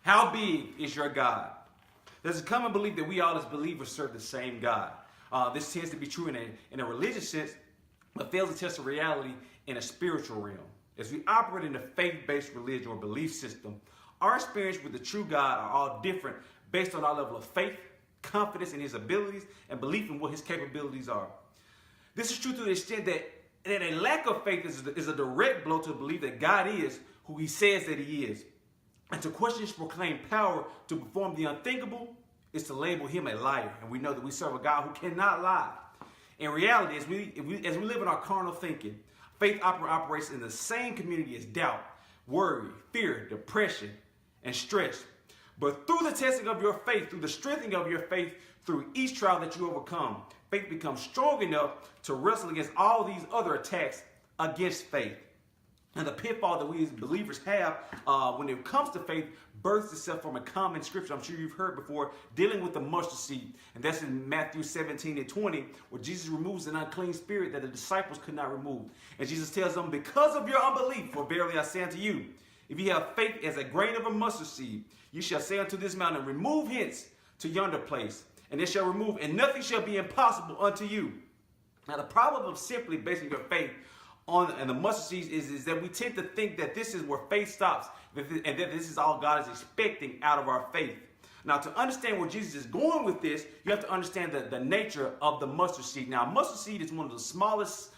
How big is your God? There's a common belief that we all as believers serve the same God. This tends to be true in a religious sense, but fails to test the reality in a spiritual realm. As we operate in a faith-based religion or belief system, our experience with the true God are all different based on our level of faith, confidence in his abilities, and belief in what his capabilities are. This is true to the extent that a lack of faith is a direct blow to the belief that God is who he says that he is. And to question his proclaimed power to perform the unthinkable is to label him a liar. And we know that we serve a God who cannot lie. In reality, as we live in our carnal thinking, faith operates in the same community as doubt, worry, fear, depression, and stress. But through the testing of your faith, through the strengthening of your faith, through each trial that you overcome, faith becomes strong enough to wrestle against all these other attacks against faith. And the pitfall that we as believers have when it comes to faith births itself from a common scripture I'm sure you've heard before, dealing with the mustard seed. And that's in Matthew 17:20, where Jesus removes an unclean spirit that the disciples could not remove. And Jesus tells them, because of your unbelief, for verily I say unto you, if you have faith as a grain of a mustard seed, you shall say unto this mountain, remove hence to yonder place, and it shall remove, and nothing shall be impossible unto you. Now the problem of simply basing your faith on the mustard seeds is that we tend to think that this is where faith stops, and that this is all God is expecting out of our faith. Now, to understand where Jesus is going with this, you have to understand the nature of the mustard seed. Now, mustard seed is one of the smallest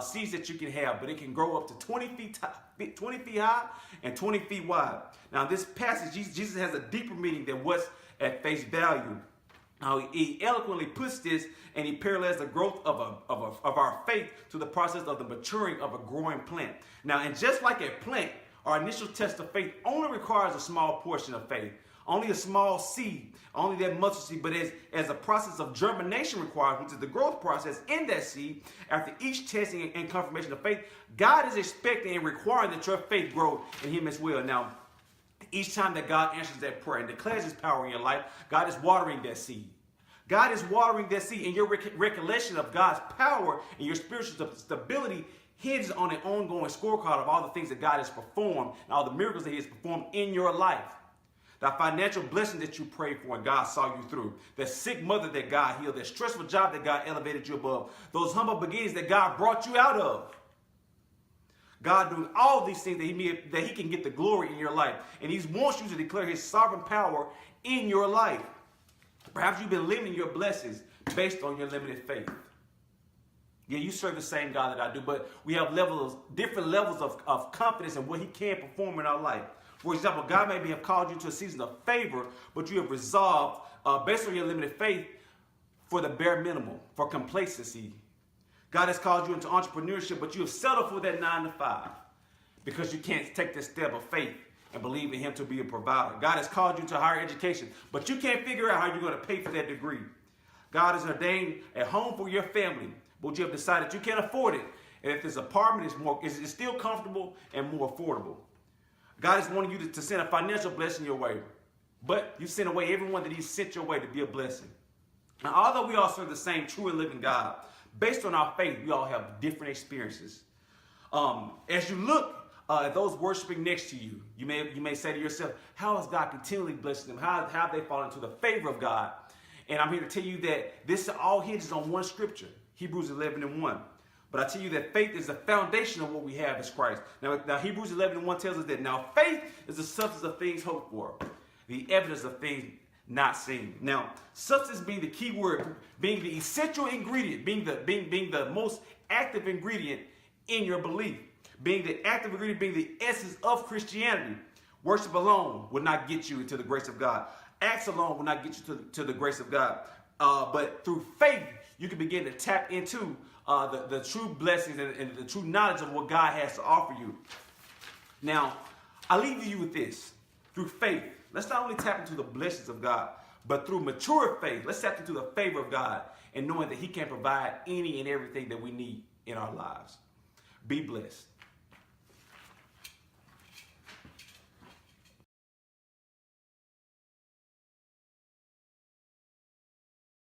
seeds that you can have, but it can grow up to 20 feet high and 20 feet wide. Now, this passage, Jesus has a deeper meaning than what's at face value. Now, he eloquently puts this, and he parallels the growth of our faith to the process of the maturing of a growing plant. Now, and just like a plant, our initial test of faith only requires a small portion of faith, only a small seed, only that mustard seed. But as a process of germination requires, which is the growth process in that seed, after each testing and confirmation of faith, God is expecting and requiring that your faith grow in him as well. Now, each time that God answers that prayer and declares his power in your life, God is watering that seed. God is watering that seed, and your recollection of God's power and your spiritual stability hinges on an ongoing scorecard of all the things that God has performed and all the miracles that he has performed in your life. That financial blessing that you prayed for and God saw you through. That sick mother that God healed. That stressful job that God elevated you above. Those humble beginnings that God brought you out of. God doing all these things that he can get the glory in your life. And he wants you to declare his sovereign power in your life. Perhaps you've been limiting your blessings based on your limited faith. Yeah, you serve the same God that I do, but we have different levels of confidence in what he can perform in our life. For example, God may have called you to a season of favor, but you have resolved, based on your limited faith, for the bare minimum, for complacency. God has called you into entrepreneurship, but you have settled for that 9-to-5 because you can't take the step of faith and believe in him to be a provider. God has called you to higher education, but you can't figure out how you're going to pay for that degree. God has ordained a home for your family, but you have decided you can't afford it. And if this apartment is still comfortable and more affordable. God is wanting you to send a financial blessing your way, but you send away everyone that he sent your way to be a blessing. Now, although we all serve the same true and living God, based on our faith, we all have different experiences. As you look at those worshiping next to you, you may say to yourself, how is God continually blessing them? How have they fallen into the favor of God? And I'm here to tell you that this all hinges on one scripture, Hebrews 11:1. But I tell you that faith is the foundation of what we have as Christ. Now Hebrews 11:1 tells us that now faith is the substance of things hoped for, the evidence of things not seen. Now, substance being the key word, being the essential ingredient, being the most active ingredient in your belief, being the active ingredient, being the essence of Christianity. Worship alone will not get you into the grace of God. Acts alone will not get you to the grace of God. But through faith, you can begin to tap into the true blessings and the true knowledge of what God has to offer you. Now, I leave you with this. Through faith, let's not only tap into the blessings of God, but through mature faith, let's tap into the favor of God and knowing that he can provide any and everything that we need in our lives. Be blessed.